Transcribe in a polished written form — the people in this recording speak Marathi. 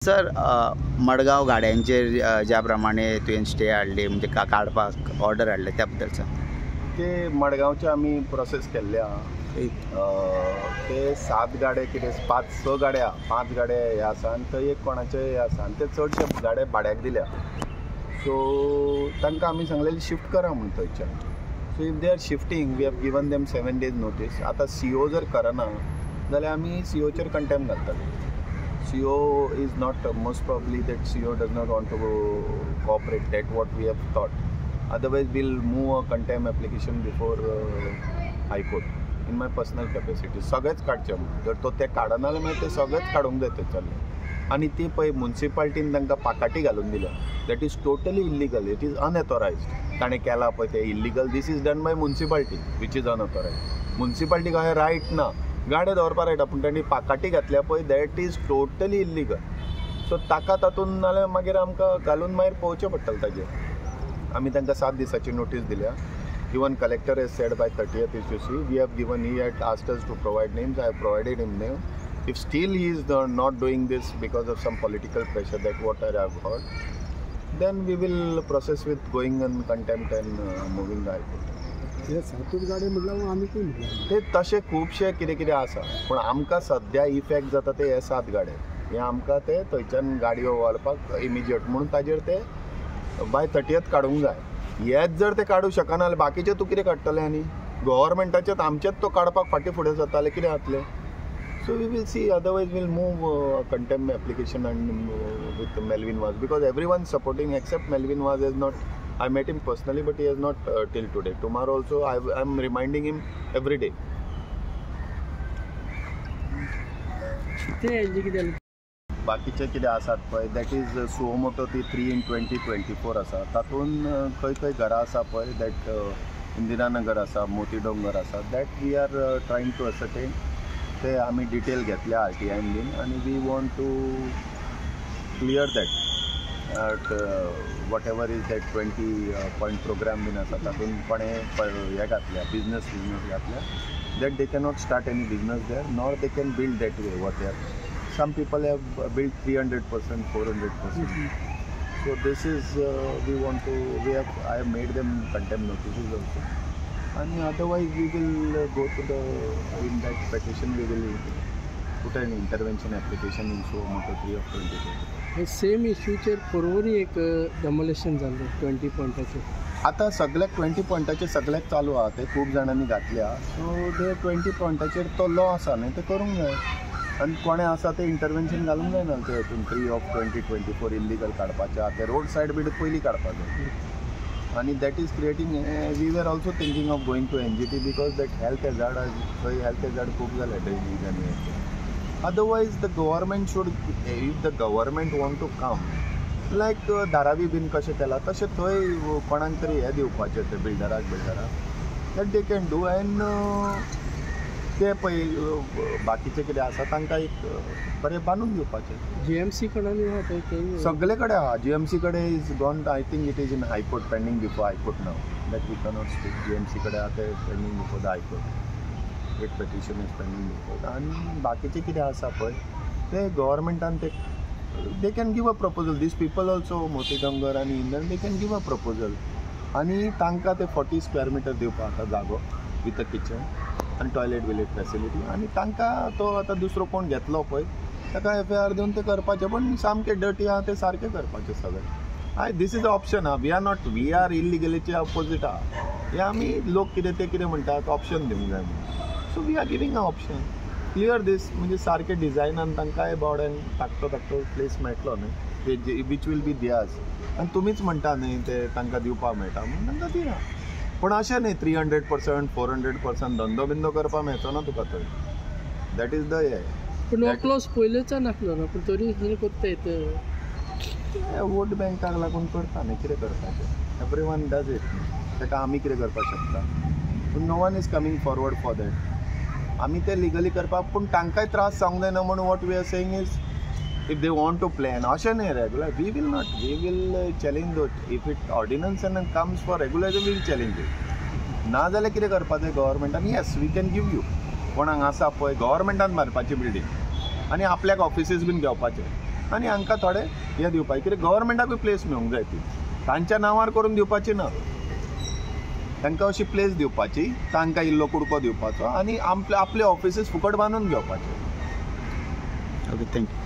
सर मडगाव गाड्यांचेर ज्या प्रमाणे तुवें स्टे हाडली म्हणजे काडपाक ऑर्डर हाडले त्या बद्दल सांग. ते मडगांवचे आमी प्रोसेस केल्ले ते 7 गाडे कितें 5 गाड्या 5 गाडे हे आसा आनी थंय एक कोणाचे हे आसा आनी ते चडशे गाडे भाड्याक दिल्या. सो तांकां आमी सांगलेलें शिफ्ट करा म्हूण थंयच्यान. So if they are shifting we have given them 7 days notice. आतां CO जर करना जाल्यार आमी COचेर कंटेम्प्ट घालतले. CO is not most probably that CO does not want to cooperate. That what we have thought. Otherwise we'll move a contempt application before High Court. In my personal capacity सगळेच काडचे जर तो ते काडना जाल्यार मागीर ते सगळेच काडूंक जाय थंयसरले. आनी ती पळय मुन्सिपाल्टीन तांकां पाकाटी घालून दिल्या. That is totally illegal. It is unauthorised. ताणें केलां पळय ते illegal. This is done by municipality which is unauthorised. मुन्सिपाल्टीक अशें रायट ना. गाडे दवरपा रायट पूण तांणी पाकाटी घातल्या पळय that is totally illegal. So ताका तातूंत नाल्यार मागीर आमकां घालून मागीर पळोवचें पडटलें ताजेर. आमी तांकां 7 दिसाची नोटीस दिल्या. Even collector has said by 30th, if you see, we have given, he had asked us to provide names, I have provided him name. If still he is not doing this because of some political pressure, that what I have heard, then we will process with going in contempt and moving the High Court. Yes, 7 गाडी म्हटल्यार आमी कितें म्हटलें ते तशे खुबशे कितें कितें आसा पूण आमकां सद्या इफेक्ट जाता ते हे 7 गाडे. हे आमकां ते थंयच्यान गाडयो व्हरपाक इमिजिएट म्हणून ताजेर ते बाय 30th काडूंक जाय. हेच जर ते काडूं शकना जाल्यार बाकीचे तूं कितें काडटले आनी गव्हर्मेंटाचेच आमचेच तो काडपाक फाटीं फुडें जाताले कितें जातलें. So we will see. Otherwise will move contempt application and with Melvin was because every one supporting except Melvin was is not. I met him personally but he has not till today. Tomorrow also I am reminding him every day. बाकीचे कितें आसात पळय दॅट इज सुओ मोटो ती 3/20/24 आसा. तातूंत खंय खंय घरां आसा पळय दॅट इंदिरानगर आसा मोती डोंगर आसा that we are trying to ascertain. ते आमी डिटेल घेतल्या RTIन बीन आनी we want to clear that whatever is that 20 point programme बीन आसा तातूंत कोणें हे घातल्या बिजनस घातल्या that they cannot start any business there nor they can build that way whatever. Some people have built 300%, 400%. So this is we want to. I have made them contempt notices also. And otherwise we will go to the in that petition we will put an intervention application in suo moto 3 of 2020. Same इश्यूचेर Porvorim एक डेमोलेशन जाल्लें 20 पॉयंटाचेर. आतां सगळ्याक 20 पॉयंटाचेर सगळ्याक चालू आहा ते खूब जाणांनी घातल्या. सो ते 20 पॉयंटाचेर तो लॉ आसा न्ही ते करूंक जाय आनी कोणें आसा ते इंटरवेन्शन घालूंक जायना ते हितून 3 of 2024 इल्लिगल काडपाचें आहा ते रोड सायड बीड पयलीं काडपाक जाय. आनी that is creating. We are also thinking of going to NGT because that health hazard थंय हेल्थ हॅजार्ड खूब जाले ड्रेनेज आनी हें. Otherwise the government should if the government want to come like Dharavi been कशें केलां तशें थंय कोणाक तरी हें दिवपाचें ते बिल्डराक that they can do. And ते पळय बाकीचे कितें आसा तांकां एक बरें बांदून दिवपाचें. GMC कडेन सगळे कडेन आहा. GMC कडेन is gone. I think it is in high court pending before high court now that we cannot speak. GMC कडेन आहा ते पेंडींग बिफोर द हायकोर्ट. एक पेटिशन इज पेंडींग बिफोर. आनी बाकीचे कितें आसा पळय ते गव्हर्मेंटान ते they can give a proposal. This people also Moti Dongar आनी इंदन they can give a proposal आनी तांकां ते 40 square meter दिवपाक आतां जागो विथ अ किचन आनी टॉयलेट विलेट फॅसिलिटी. आनी तांकां तो आतां दुसरो कोण घेतलो पळय ताका FIR दिवन ते करपाचें पण सामकें डर्टी आहा ते सारकें करपाचें सगळें. दीस इज ऑप्शन आहा. वी आर इल्लिगलिटी ऑपोजीट आहा. हे आमी लोक कितें ते कितें म्हणटात ऑप्शन दिवंक जाय म्हणून. So we are giving a option clear this म्हणजे सारकें डिजायनान तांकां बोर्डान धाकटो प्लेस मेळटलो न्ही वीच वील बी दियाज. आनी तुमीच म्हणटा न्ही ते तांकां दिवपाक मेळटा म्हणून तांकां दिया. पूण अशें न्ही 300%, 400% धंदो बिंदो करपाक मेळचो ना तुका थंय. दॅट इज द हे. पूण हो क्लॉज पयलींच्यान नासलो ना पूण तरी कितें करता येता. वोट बँकाक लागून करता न्ही कितें करपाचें. Everyone does it. ताका आमी कितें करपाक शकता. पूण no one is coming forward for that. आमी ते लिगली करपाक पूण तांकांय त्रास जावंक जायना म्हणून what we are saying is if they want to plan अशें न्ही regular we will challenge it. If it ordinance and comes for regulation we will challenge it. ना जाल्यार कितें करपाचें गव्हर्मेंटान. Yes we can give you कोणाक आसा पळय गव्हर्मेंटान मारपाची बिल्डींग आनी आपल्याक ऑफिसीस बीन घेवपाचे आनी हांकां थोडे हे दिवपाचे कित्याक गव्हर्मेंटाकूय प्लेस मेळूंक जाय ती तांच्या नांवार करून दिवपाची ना तांकां अशी प्लेस दिवपाची तांकां इल्लो कुडको दिवपाचो आनी आपले ऑफिसीस फुकट बांदून घेवपाचे ओके थँक्यू